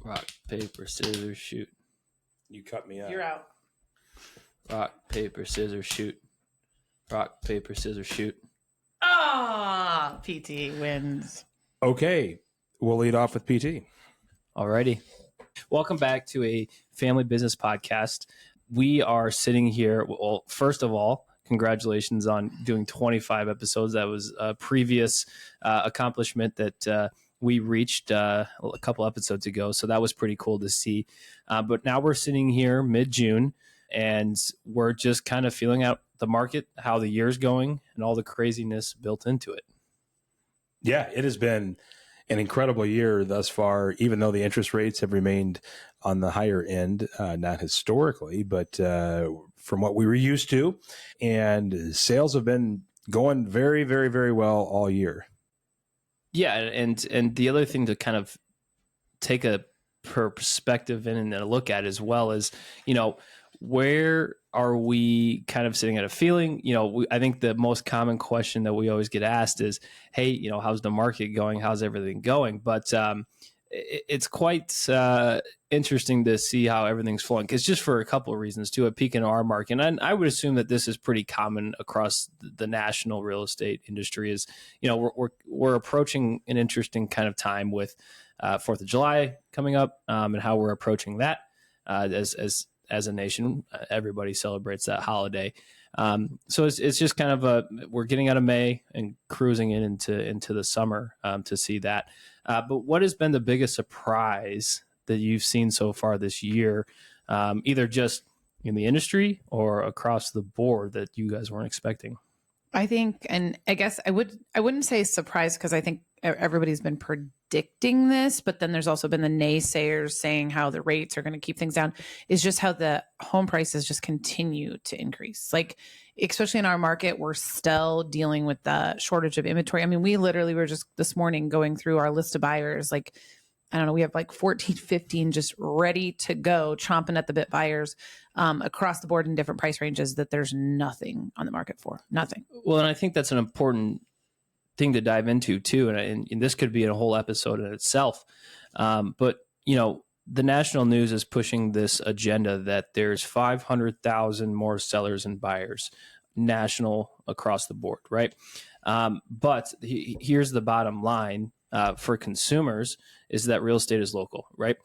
Rock, paper, scissors, shoot. You cut me out. You're out. Rock, paper, scissors, shoot. Rock, paper, scissors, shoot. Ah, PT wins. Okay, we'll lead off with PT. Alrighty. Welcome back to a family business podcast. We are sitting here. Well, first of all, congratulations on doing 25 episodes. That was a previous accomplishment that we reached a couple episodes ago. So that was pretty cool to see. But now we're sitting here mid-June, and we're just kind of feeling out the market, how the year's going, and all the craziness built into it. Yeah, it has been an incredible year thus far, even though the interest rates have remained on the higher end, not historically, but from what we were used to. And sales have been going very, very, very well all year. Yeah, and the other thing to kind of take a perspective in and a look at as well is, where are we kind of sitting at a feeling? I think the most common question that we always get asked is, hey, how's the market going? How's everything going? But it's quite interesting to see how everything's flowing, because just for a couple of reasons too, a peak in our market. And I would assume that this is pretty common across the national real estate industry is, we're approaching an interesting kind of time with 4th of July coming up, and how we're approaching that as a nation. Everybody celebrates that holiday. So it's just kind of we're getting out of May and cruising into the summer to see that. But what has been the biggest surprise that you've seen so far this year, either just in the industry or across the board, that you guys weren't expecting? I think, and I guess I wouldn't say surprise, because I think everybody's been predicting this, but then there's also been the naysayers saying how the rates are going to keep things down, is just how the home prices just continue to increase. Like, especially in our market, we're still dealing with the shortage of inventory. I mean, we literally were just this morning going through our list of buyers. Like, I don't know, we have like 14, 15 just ready to go, chomping at the bit buyers across the board in different price ranges that there's nothing on the market for. Nothing. Well, and I think that's an important thing to dive into too. And this could be a whole episode in itself. But, the national news is pushing this agenda that there's 500,000 more sellers and buyers national across the board, right? But here's the bottom line for consumers is that real estate is local, right?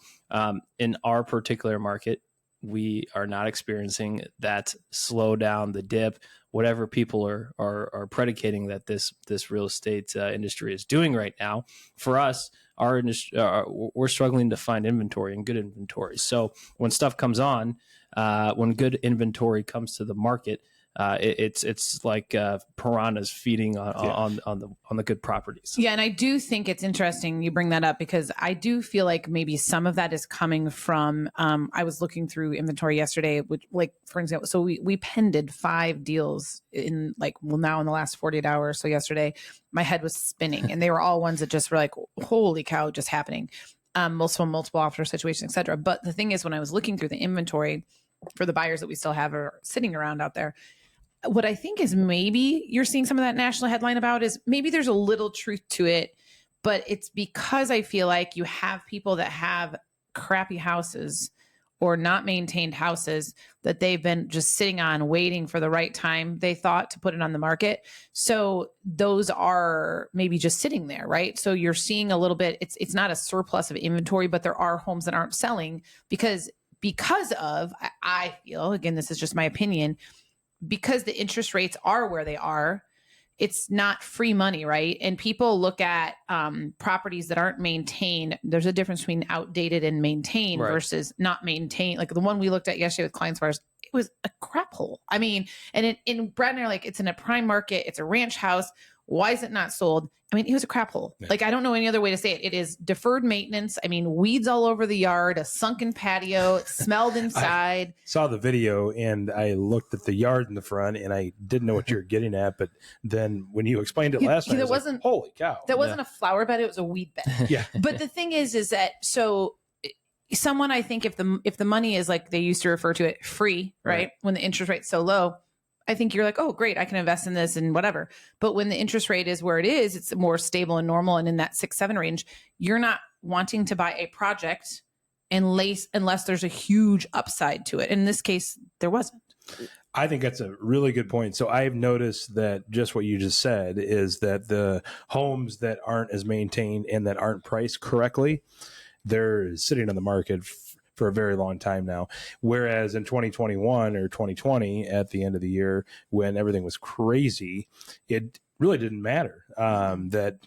In our particular market, we are not experiencing that slowdown, the dip, whatever people are predicating that this real estate industry is doing right now. For us, our industry, we're struggling to find inventory and good inventory. So when stuff comes on, when good inventory comes to the market, it's like piranhas feeding on the good properties. Yeah, and I do think it's interesting you bring that up, because I do feel like maybe some of that is coming from. I was looking through inventory yesterday, which, like, for example, so we pended 5 deals in now in the last 48 hours. So yesterday, my head was spinning, and they were all ones that just were like, holy cow, just happening. Multiple offer situations, et cetera. But the thing is, when I was looking through the inventory for the buyers that we still have are sitting around out there, what I think is maybe you're seeing some of that national headline about is maybe there's a little truth to it, but it's because I feel like you have people that have crappy houses or not maintained houses that they've been just sitting on, waiting for the right time, they thought, to put it on the market. So those are maybe just sitting there, right? So you're seeing a little bit, it's not a surplus of inventory, but there are homes that aren't selling because of, I feel, again, this is just my opinion, because the interest rates are where they are, it's not free money, right? And people look at properties that aren't maintained. There's a difference between outdated and maintained versus not maintained. Like the one we looked at yesterday with clients of ours, it was a crap hole. I mean, and in Brad and I are like, it's in a prime market. It's a ranch house. Why is it not sold? I mean, it was a crap hole. Yeah. Like, I don't know any other way to say it. It is deferred maintenance. I mean, weeds all over the yard, a sunken patio, it smelled inside. I saw the video and I looked at the yard in the front and I didn't know what you were getting at. But then when you explained it last night, I was like, holy cow. That wasn't a flower bed. It was a weed bed. Yeah. But the thing is that, so someone, I think if the money is, like they used to refer to it, free, right? When the interest rate's so low, I think you're like, oh, great, I can invest in this and whatever. But when the interest rate is where it is, it's more stable and normal and in that 6-7 range, you're not wanting to buy a project unless there's a huge upside to it. In this case, there wasn't. I think that's a really good point. So I've noticed that just what you just said is that the homes that aren't as maintained and that aren't priced correctly, they're sitting on the market for a very long time now. Whereas in 2021 or 2020, at the end of the year, when everything was crazy, it really didn't matter that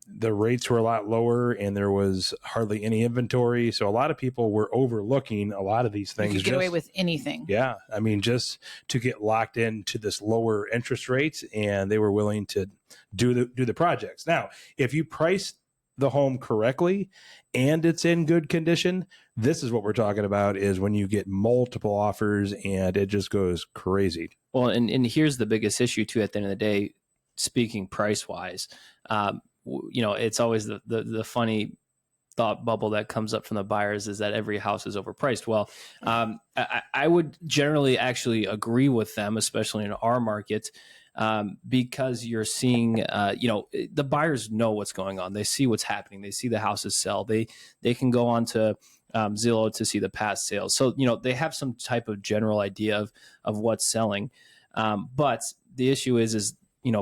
the rates were a lot lower and there was hardly any inventory. So a lot of people were overlooking a lot of these things. You could get away with anything. Yeah. I mean, just to get locked into this lower interest rate, and they were willing to do the projects. Now, if you price the home correctly and it's in good condition, this is what we're talking about, is when you get multiple offers and it just goes crazy. Well, and here's the biggest issue too, at the end of the day, speaking price wise, it's always the funny thought bubble that comes up from the buyers is that every house is overpriced. Well, I would generally actually agree with them, especially in our market, because you're seeing, the buyers know what's going on. They see what's happening. They see the houses sell. They can go on to Zillow to see the past sales. So, they have some type of general idea of what's selling. But the issue is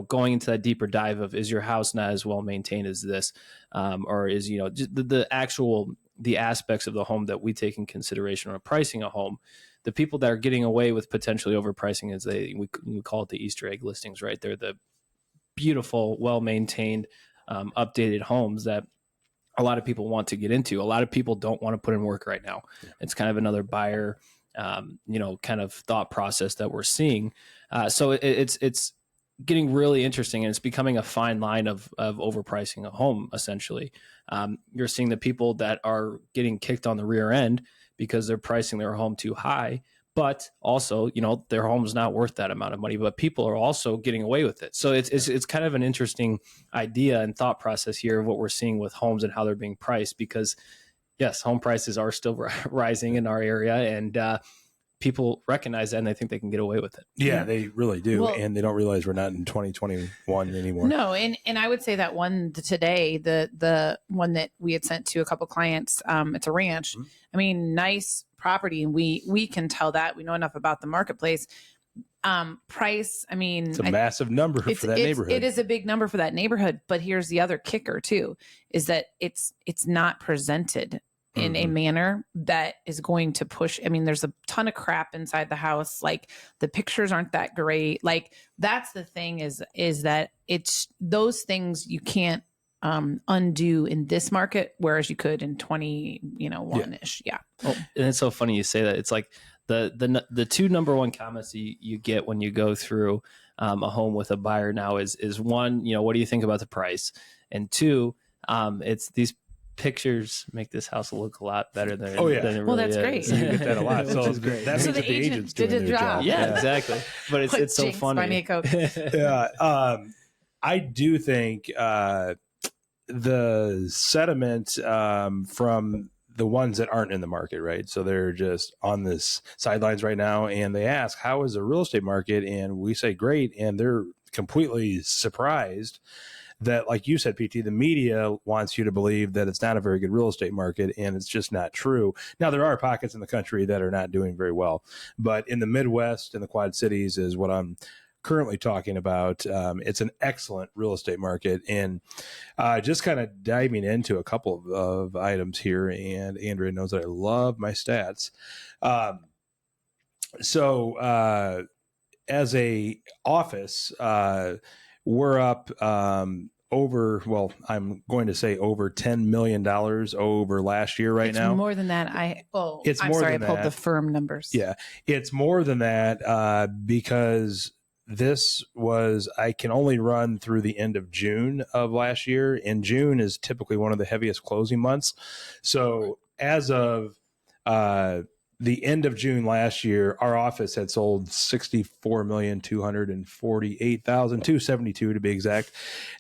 going into that deeper dive of, is your house not as well maintained as this? Or is, the aspects of the home that we take in consideration when pricing a home. The people that are getting away with potentially overpricing is we call it the Easter egg listings, right? They're the beautiful, well-maintained, updated homes that a lot of people want to get into. A lot of people don't want to put in work right now. Yeah. It's kind of another buyer, kind of thought process that we're seeing. So it's getting really interesting, and it's becoming a fine line of overpricing a home. Essentially, you're seeing the people that are getting kicked on the rear end because they're pricing their home too high, but also, their home's not worth that amount of money, but people are also getting away with it. So it's kind of an interesting idea and thought process here of what we're seeing with homes and how they're being priced, because yes, home prices are still rising in our area, and people recognize that and they think they can get away with it. Yeah, they really do. Well, and they don't realize we're not in 2021 anymore. No. And I would say that one today, the one that we had sent to a couple clients, it's a ranch. Mm-hmm. I mean, nice property. And we can tell that. We know enough about the marketplace. Price, I mean, it's a massive number for that neighborhood. It is a big number for that neighborhood. But here's the other kicker too, is that it's not presented in a manner that is going to push. I mean, there's a ton of crap inside the house. Like, the pictures aren't that great. Like, that's the thing is that it's those things you can't undo in this market, whereas you could in 21-ish. Yeah. Well, and it's so funny you say that. It's like the two number one comments you get when you go through a home with a buyer now is one, what do you think about the price? And two, it's these pictures make this house look a lot better than, than it really that's is. Great. You get that a lot. So that's so the agents did a job. Yeah, exactly. But it's so funny. Yeah. I do think the sentiment from the ones that aren't in the market, right? So they're just on this sidelines right now, and they ask, how is the real estate market? And we say, great. And they're completely surprised that, like you said, PT, the media wants you to believe that it's not a very good real estate market, and it's just not true. Now, there are pockets in the country that are not doing very well, but in the Midwest and the Quad Cities is what I'm currently talking about. It's an excellent real estate market, and just kind of diving into a couple of items here, and Andrea knows that I love my stats. So as a office, we're up over $10 million over last year right now. It's more than that. I pulled the firm numbers. Yeah, it's more than that because I can only run through the end of June of last year, and June is typically one of the heaviest closing months. So as of the end of June last year, our office had sold $64,248,272 to be exact.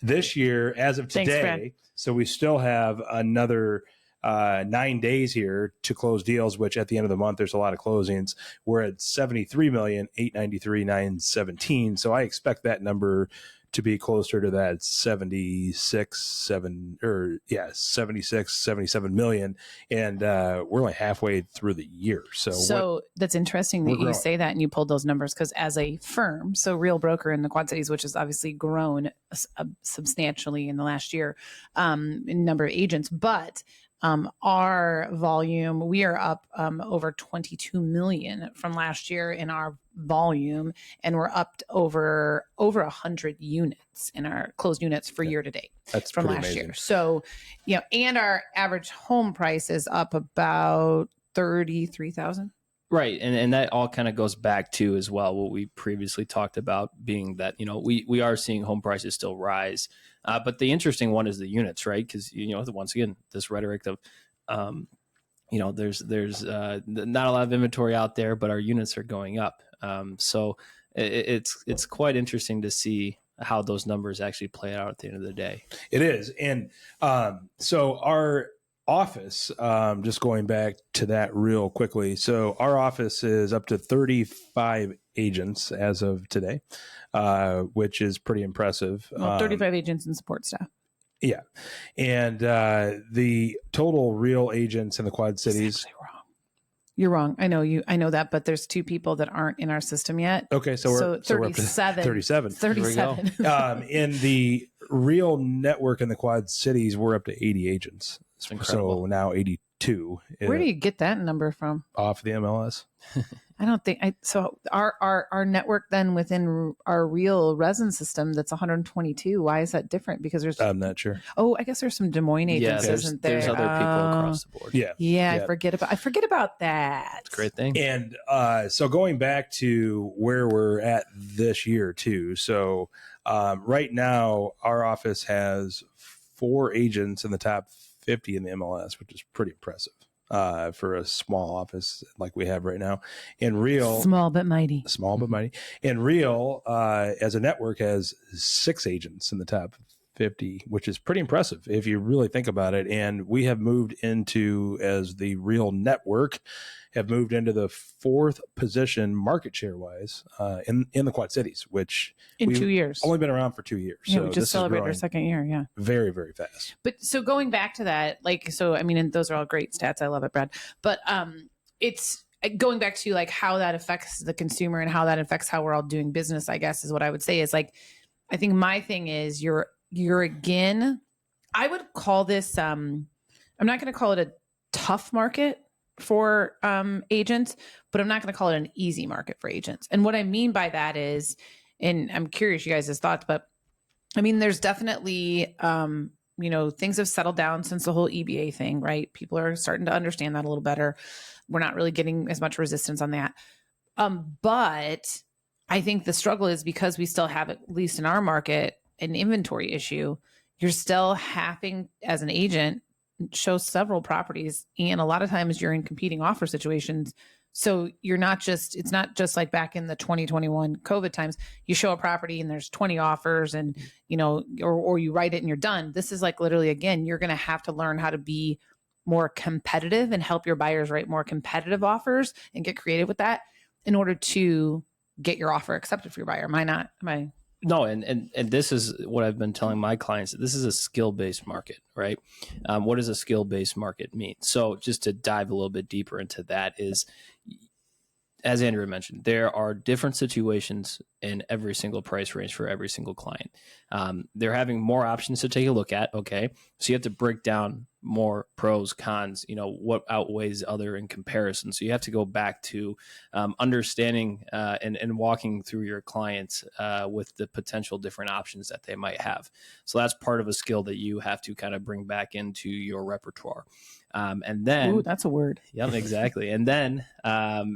This year, as of today, so we still have another 9 days here to close deals, which at the end of the month, there's a lot of closings. We're at $73,893,917. So I expect that number to be closer to that 76, 77 million. And we're only halfway through the year. So that's interesting that you say that and you pulled those numbers, because as a firm, so Real Broker in the Quad Cities, which has obviously grown substantially in the last year in number of agents, but our volume, we are up over 22 million from last year in our volume, and we're up to over 100 units in our closed units for year to date. That's from last amazing. year. So, and our average home price is up about 33,000. Right. And that all kind of goes back to as well what we previously talked about, being that, we are seeing home prices still rise. But the interesting one is the units, right? Because, once again, this rhetoric of, there's not a lot of inventory out there, but our units are going up. So it's quite interesting to see how those numbers actually play out at the end of the day. It is. And so our office, just going back to that real quickly. So our office is up to 35 agents as of today, which is pretty impressive. Well, 35 agents and support staff. Yeah. And the total real agents in the Quad Cities. Wrong. You're wrong. I know that, but there's two people that aren't in our system yet. Okay. So we're 37. 37. 37. In the real network in the Quad Cities, we're up to 80 agents. So now 82. Where do you get that number from? Off the MLS. I don't think so. Our network then within our real resin system, that's 122. Why is that different? Because there's, I'm not sure. Oh, I guess there's some Des Moines agents, isn't there? There's other people across the board. Yeah. I forget about that. It's a great thing. And so going back to where we're at this year too. So right now our office has 4 agents in the top 50 in the MLS, which is pretty impressive for a small office like we have right now. And Real, small but mighty. And Real, as a network, has 6 agents in the top 50, which is pretty impressive if you really think about it. And we have moved into, as the Real network, have moved into the 4th position market share wise in the Quad Cities, which in 2 years, only been around for 2 years. Yeah, so we just celebrated our 2nd year. Yeah. Very, very fast. But so going back to that, and those are all great stats. I love it, Brad. But it's going back to how that affects the consumer and how that affects how we're all doing business, I guess, is what I would say is I think my thing is you're again, I would call this, I'm not going to call it a tough market for agents, but I'm not going to call it an easy market for agents. And what I mean by that is, and I'm curious you guys' thoughts, but there's definitely, things have settled down since the whole EBA thing, right? People are starting to understand that a little better. We're not really getting as much resistance on that. But I think the struggle is because we still have, at least in our market, an inventory issue. You're still having, as an agent, show several properties, and a lot of times you're in competing offer situations. So it's not just like back in the 2021 COVID times, you show a property and there's 20 offers and, or you write it and you're done. This is literally, again, you're going to have to learn how to be more competitive and help your buyers write more competitive offers and get creative with that in order to get your offer accepted for your buyer. No, and this is what I've been telling my clients. This is a skill-based market, right? What does a skill-based market mean? So just to dive a little bit deeper into that is, as Andrea mentioned, there are different situations in every single price range for every single client. They're having more options to take a look at. Okay. So you have to break down more pros, cons, what outweighs other in comparison. So you have to go back to understanding and walking through your clients with the potential different options that they might have. So that's part of a skill that you have to kind of bring back into your repertoire. And then, ooh, that's a word. Yep, exactly. And then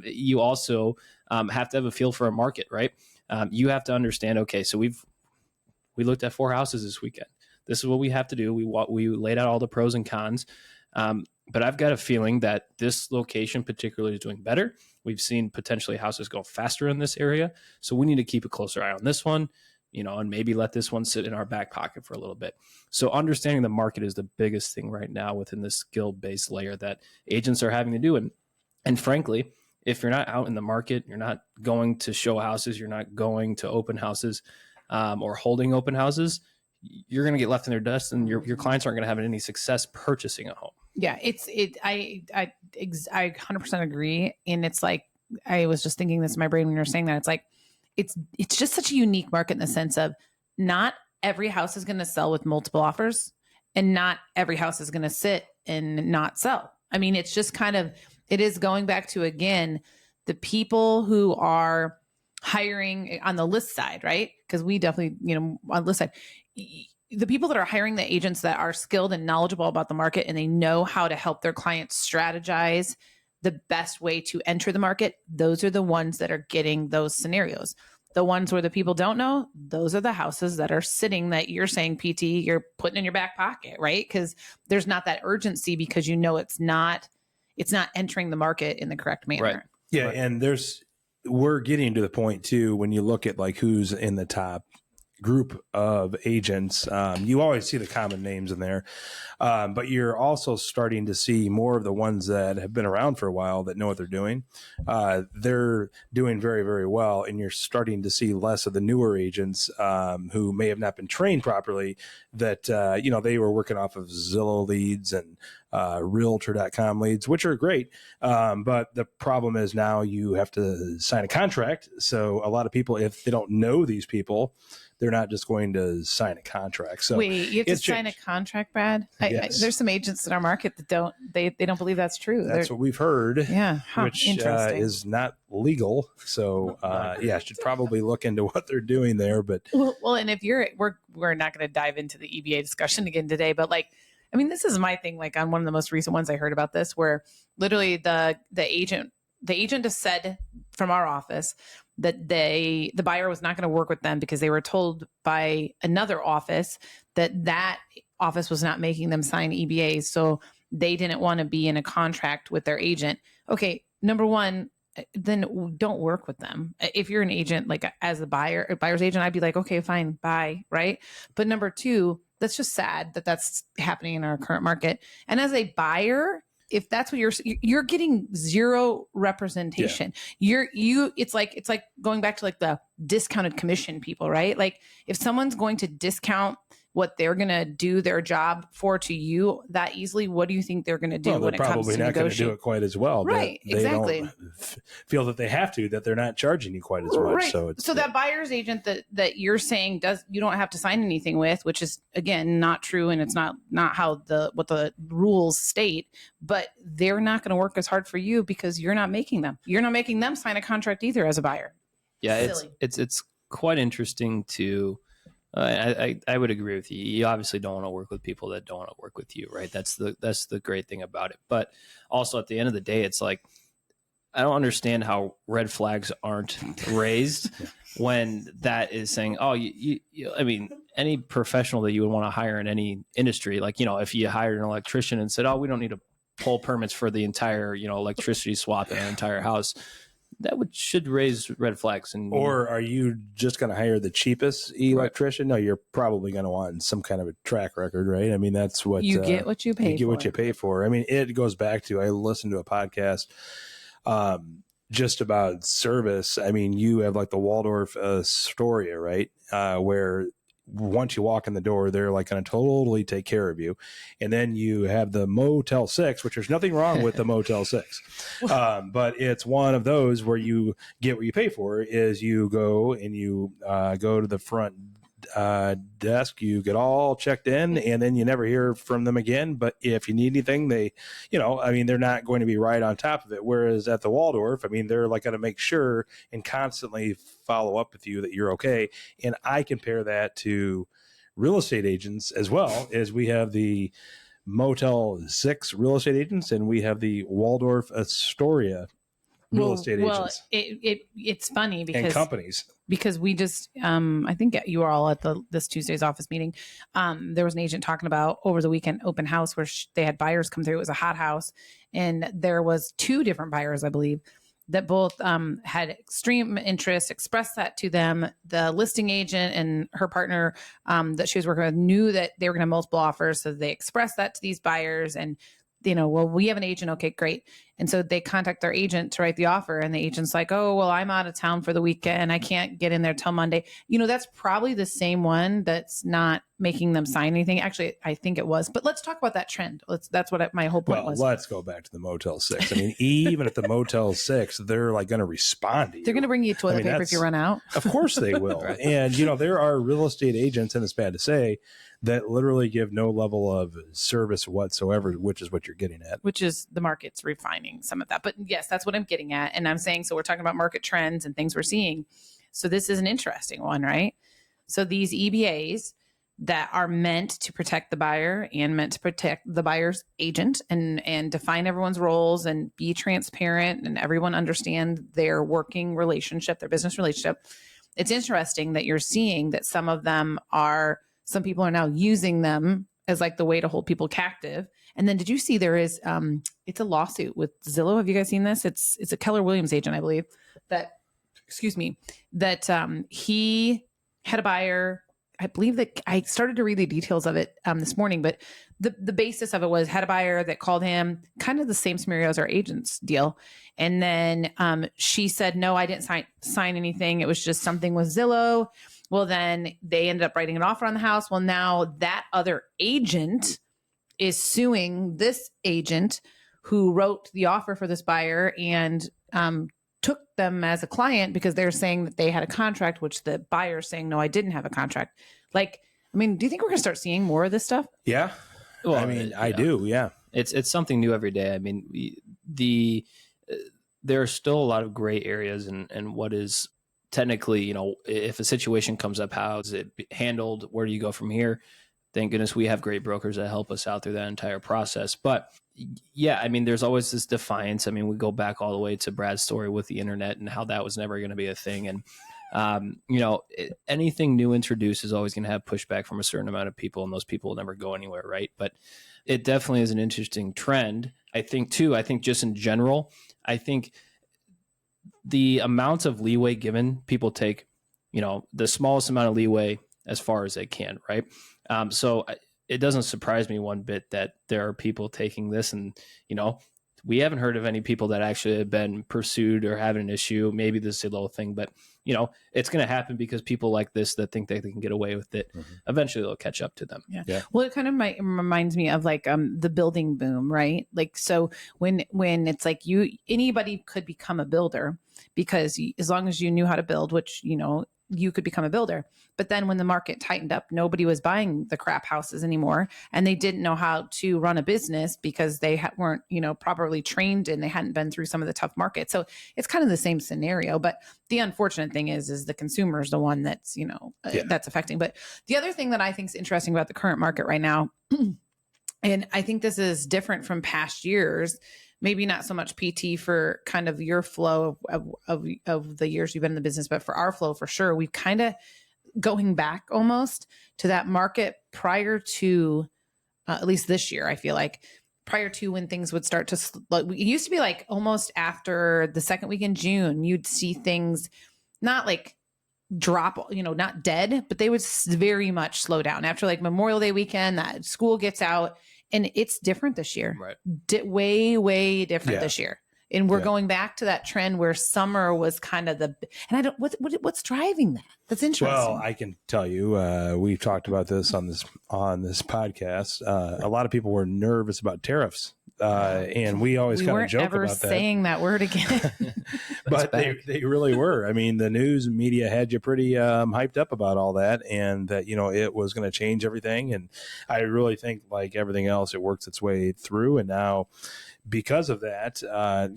you also have to have a feel for a market, right? You have to understand, okay, so we looked at 4 houses this weekend. This is what we have to do. We laid out all the pros and cons. But I've got a feeling that this location particularly is doing better. We've seen potentially houses go faster in this area. So we need to keep a closer eye on this one, and maybe let this one sit in our back pocket for a little bit. So understanding the market is the biggest thing right now within the skill-based layer that agents are having to do. And frankly, if you're not out in the market, you're not going to show houses, you're not going to open houses, or holding open houses, you're going to get left in their dust, and your clients aren't going to have any success purchasing a home. Yeah, I 100% agree. And it's like, I was just thinking this in my brain when you were saying that. It's like, it's just such a unique market in the sense of not every house is going to sell with multiple offers, and not every house is going to sit and not sell. I mean, it's just kind of, it is going back to, again, the people who are hiring on the list side, right? Because we definitely, on the list side, the people that are hiring the agents that are skilled and knowledgeable about the market, and they know how to help their clients strategize the best way to enter the market, those are the ones that are getting those scenarios. The ones where the people don't know, those are the houses that are sitting, that you're saying, PT, you're putting in your back pocket, right? Because there's not that urgency, because it's not entering the market in the correct manner. Right. Yeah. Right. And we're getting to the point too, when you look at like who's in the top group of agents, you always see the common names in there, but you're also starting to see more of the ones that have been around for a while that know what they're doing. They're doing very, very well, and you're starting to see less of the newer agents who may have not been trained properly, that they were working off of Zillow leads and Realtor.com leads, which are great, but the problem is now you have to sign a contract. So a lot of people, if they don't know these people, they're not just going to sign a contract. So wait, you have to sign a contract, Brad? Yes. There's some agents in our market that don't believe that's true. That's what we've heard. Yeah. Which is not legal. So should probably look into what they're doing there. But well, and if we're not going to dive into the EBA discussion again today, but this is my thing. Like, on one of the most recent ones I heard about this, where literally the agent just said from our office that the buyer was not going to work with them because they were told by another office that office was not making them sign EBAs. So they didn't want to be in a contract with their agent. Okay. Number one, then don't work with them. If you're an agent, like as a buyer's agent, I'd be like, okay, fine, bye. Right. But number two, that's just sad that that's happening in our current market. And as a buyer, if that's what you're getting zero representation. Yeah. It's like going back to like the discounted commission people, right? Like, if someone's going to discount what they're going to do their job for to you that easily, what do you think they're going to do when it comes to negotiate? They're probably not going to do it quite as well. Right, exactly. They don't feel that they have to, that they're not charging you quite as much. Right. So that buyer's agent that you're saying you don't have to sign anything with, which is, again, not true, and it's not how what the rules state, but they're not going to work as hard for you because you're not making them. You're not making them sign a contract either as a buyer. Yeah, it's quite interesting to. I would agree with you. You obviously don't want to work with people that don't want to work with you, right? That's the great thing about it. But also, at the end of the day, it's like, I don't understand how red flags aren't raised when that is saying, oh, any professional that you would want to hire in any industry, like, if you hired an electrician and said, oh, we don't need to pull permits for the entire, electricity swap in an entire house, that should raise red flags. Or are you just going to hire the cheapest electrician? Right. No, you're probably going to want some kind of a track record, right? I mean, that's what you get what you pay for. You get what you pay for. I mean, it goes back to, I listened to a podcast just about service. I mean, you have like the Waldorf Astoria, right? Where once you walk in the door, they're like going to totally take care of you. And then you have the Motel 6, which there's nothing wrong with the Motel 6. But it's one of those where you get what you pay for. Is you go and you go to the front desk, you get all checked in, and then you never hear from them again. But if you need anything, they're not going to be right on top of it. Whereas at the Waldorf, they're like going to make sure and constantly follow up with you that you're okay. And I compare that to real estate agents as well, as we have the Motel 6 real estate agents, and we have the Waldorf Astoria real estate agents. It's funny because and companies. Because we just, I think you were all at this Tuesday's office meeting. There was an agent talking about over the weekend open house where they had buyers come through. It was a hot house, and there was 2 different buyers, I believe, that both had extreme interest, expressed that to them. The listing agent and her partner that she was working with knew that they were going to have multiple offers, so they expressed that to these buyers. And we have an agent. Okay, great. And so they contact their agent to write the offer, and the agent's like, oh, well, I'm out of town for the weekend. I can't get in there till Monday. That's probably the same one that's not making them sign anything. Actually, I think it was. But let's talk about that trend. That's what my whole point was. Let's go back to the Motel 6. I mean, even at the Motel 6, they're like going to respond to you. They're going to bring you toilet paper if you run out. Of course they will. Right. And, there are real estate agents, and it's bad to say, that literally give no level of service whatsoever, which is what you're getting at. Which is the market's refining some of that. But yes, that's what I'm getting at. And I'm saying, so we're talking about market trends and things we're seeing. So this is an interesting one, right? So these EBAs that are meant to protect the buyer and meant to protect the buyer's agent and define everyone's roles and be transparent and everyone understand their working relationship, their business relationship. It's interesting that you're seeing that some people are now using them as like the way to hold people captive. And then did you see there is, it's a lawsuit with Zillow. Have you guys seen this? It's a Keller Williams agent, I believe, that he had a buyer. I believe that I started to read the details of it this morning, but the basis of it was had a buyer that called him, kind of the same scenario as our agent's deal. And then she said, no, I didn't sign anything. It was just something with Zillow. Well, then they ended up writing an offer on the house. Well, now that other agent is suing this agent who wrote the offer for this buyer and took them as a client because they're saying that they had a contract, which the buyer's saying, no, I didn't have a contract. Do you think we're going to start seeing more of this stuff? Yeah. Well, I do. Yeah. It's something new every day. I mean, there are still a lot of gray areas and what is technically, if a situation comes up, how is it handled? Where do you go from here? Thank goodness we have great brokers that help us out through that entire process. But yeah, there's always this defiance. We go back all the way to Brad's story with the internet and how that was never going to be a thing. And, anything new introduced is always going to have pushback from a certain amount of people, and those people will never go anywhere, right? But it definitely is an interesting trend. I think just in general, the amount of leeway given, people take, the smallest amount of leeway as far as they can, right? So it doesn't surprise me one bit that there are people taking this and, we haven't heard of any people that actually have been pursued or having an issue. Maybe this is a little thing, but it's going to happen because people like this that think they can get away with it. Mm-hmm. Eventually they'll catch up to them. Yeah. Well, it kind of reminds me of the building boom, right? So when it's like anybody could become a builder because as long as you knew how to build, which, you could become a builder. But then when the market tightened up, nobody was buying the crap houses anymore. And they didn't know how to run a business because they weren't, properly trained and they hadn't been through some of the tough markets. So it's kind of the same scenario. But the unfortunate thing is the consumer is the one that's, that's affecting. But the other thing that I think is interesting about the current market right now, and I think this is different from past years, maybe not so much PT for kind of your flow of the years you've been in the business, but for our flow, for sure, we've kind of going back almost to that market prior to, at least this year, I feel like prior to when things would start to, it used to be like almost after the second week in June, you'd see things not like drop, not dead, but they would very much slow down after like Memorial Day weekend, that school gets out. And it's different this year, right? Way, way different this year. And we're going back to that trend where summer was kind of what's driving that? That's interesting. Well, I can tell you, we've talked about this on this podcast. A lot of people were nervous about tariffs. And we always kind of joke about that. We weren't ever saying that word again. But they really were. The news and media had you pretty hyped up about all that and that, it was going to change everything. And I really think like everything else, it works its way through. And now because of that,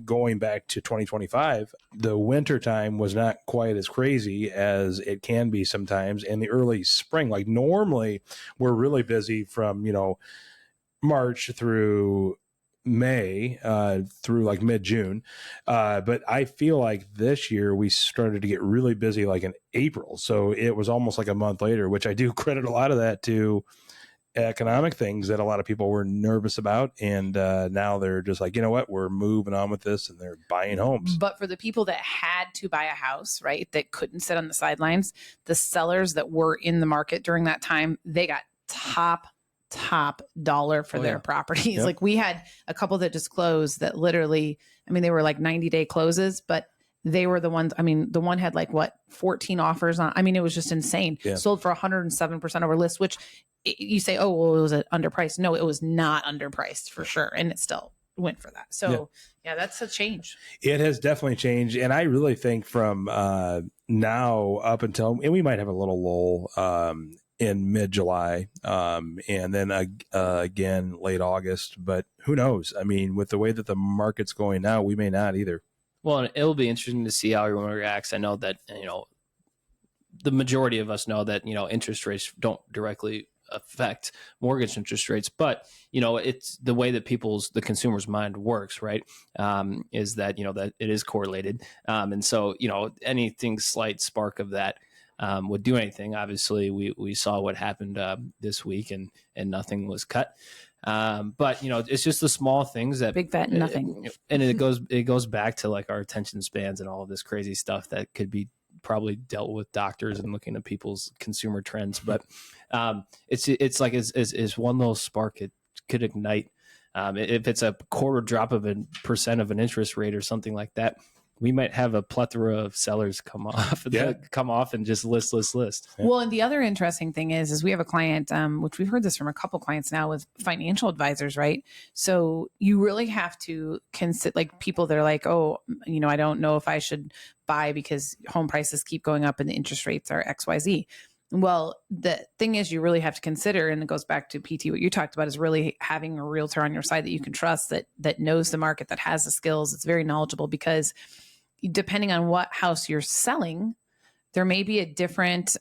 going back to 2025, the winter time was not quite as crazy as it can be sometimes in the early spring. Like normally we're really busy from, March through May through like mid-June. But I feel like this year we started to get really busy like in April. So it was almost like a month later, which I do credit a lot of that to economic things that a lot of people were nervous about. And now they're just like, you know what, we're moving on with this and they're buying homes. But for the people that had to buy a house, right, that couldn't sit on the sidelines, the sellers that were in the market during that time, they got top top dollar for their yeah. properties. Yep. Like we had a couple that just closed that literally, I mean, they were like 90-day closes, but they were the ones, I mean, the one had like 14 offers on, I mean, it was just insane. Yeah. Sold for 107% over list, which you say, oh, well, it was underpriced. No, it was not underpriced for sure. And it still went for that. So yeah, that's a change. It has definitely changed. And I really think from now up until, and we might have a little lull in mid-July and then again late August, but who knows? I mean, with the way that the market's going now, we may not either. Well, and it'll be interesting to see how everyone reacts. I know that, the majority of us know that, interest rates don't directly affect mortgage interest rates, but it's the way that the consumer's mind works, right? Is that that it is correlated, and so anything slight spark of that would do anything. Obviously, we saw what happened this week, and nothing was cut. But it's just the small things that big fat nothing, and it goes back to like our attention spans and all of this crazy stuff that could be probably dealt with doctors and looking at people's consumer trends. But it's like it's one little spark. It could ignite. If it's a quarter drop of 1% of an interest rate or something like that, we might have a plethora of sellers come off and just list. Yeah. Well, and the other interesting thing is we have a client, which we've heard this from a couple clients now with financial advisors, right? So you really have to consider like people that are like, oh, I don't know if I should buy because home prices keep going up and the interest rates are XYZ. Well, the thing is you really have to consider, and it goes back to PT, what you talked about is really having a realtor on your side that you can trust, that knows the market, that has the skills, it's very knowledgeable, because depending on what house you're selling, there may be a different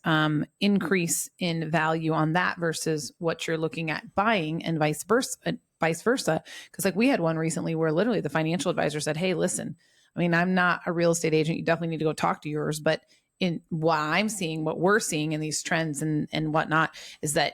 increase in value on that versus what you're looking at buying, and vice versa. Because like we had one recently where literally the financial advisor said, hey, listen, I mean, I'm not a real estate agent. You definitely need to go talk to yours. But in what I'm seeing, what we're seeing in these trends and whatnot is that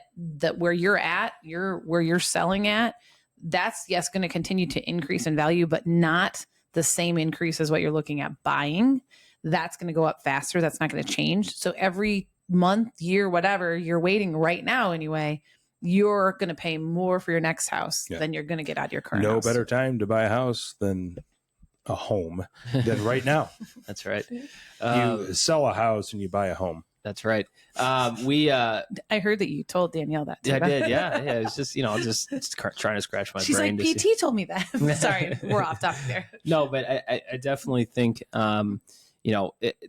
where you're at, where you're selling at, that's going to continue to increase in value, but not the same increase as what you're looking at buying. That's going to go up faster. That's not going to change. So every month, year, whatever you're waiting right now, anyway, you're going to pay more for your next house than you're going to get out of your current house. No better time to buy a house than a home than right now. That's right. You sell a house and you buy a home. That's right. I heard that you told Danielle that too. Yeah, I did. Yeah. It's just, just trying to scratch my She's brain. She's like, PT told me that. Sorry, we're off topic there. No, but I definitely think,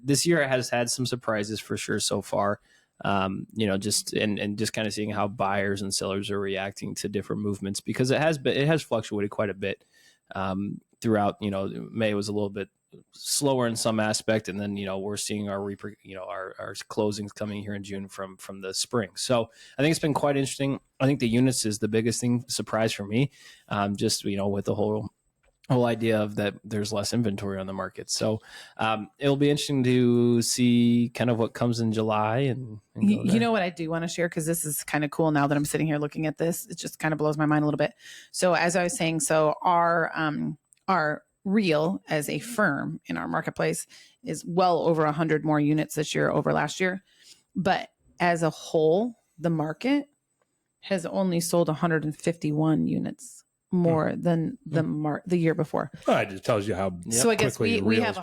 this year has had some surprises for sure so far. Just kind of seeing how buyers and sellers are reacting to different movements, because it has fluctuated quite a bit throughout. May was a little bit slower in some aspect, and then we're seeing our closings coming here in June from the spring. So I think it's been quite interesting. I think the units is the biggest surprise for me, just with the whole idea of that there's less inventory on the market. So it'll be interesting to see kind of what comes in July. And you know what I do want to share, because this is kind of cool now that I'm sitting here looking at this. It just kind of blows my mind a little bit. So as I was saying, our Real as a firm in our marketplace is well over 100 more units this year over last year. But as a whole, the market has only sold 151 units more than the year before. Well, it just tells you how. So I guess we have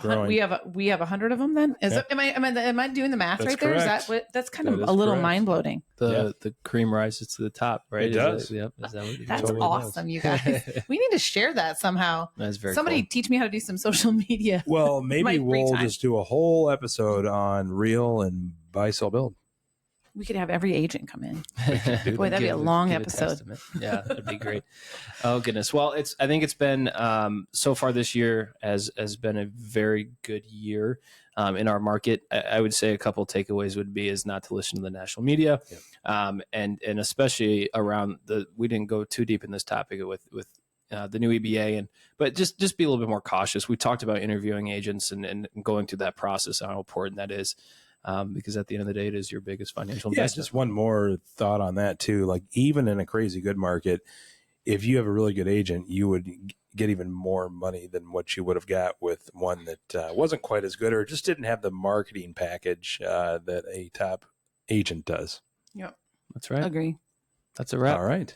100 of them. Then am I doing the math right there? Correct. Is that that's kind of a little mind blowing? The cream rises to the top, right? It does. Is that what That's totally awesome, you guys. We need to share that somehow. That's very Somebody cool. teach me how to do some social media. Well, maybe we'll time. just do a whole episode on Real and buy, sell, build. We could have every agent come in. Boy, that'd be a long episode. Yeah, that'd be great. Oh goodness. Well, I think it's been so far this year has been a very good year in our market. I would say a couple takeaways would be is not to listen to the national media, and especially around we didn't go too deep in this topic with the new EBA, but just be a little bit more cautious. We talked about interviewing agents and going through that process and how important that is. Because at the end of the day, it is your biggest financial investment. Just one more thought on that too. Like even in a crazy good market, if you have a really good agent, you would get even more money than what you would have got with one that wasn't quite as good or just didn't have the marketing package that a top agent does. Yep, that's right. Agree. That's a wrap. All right.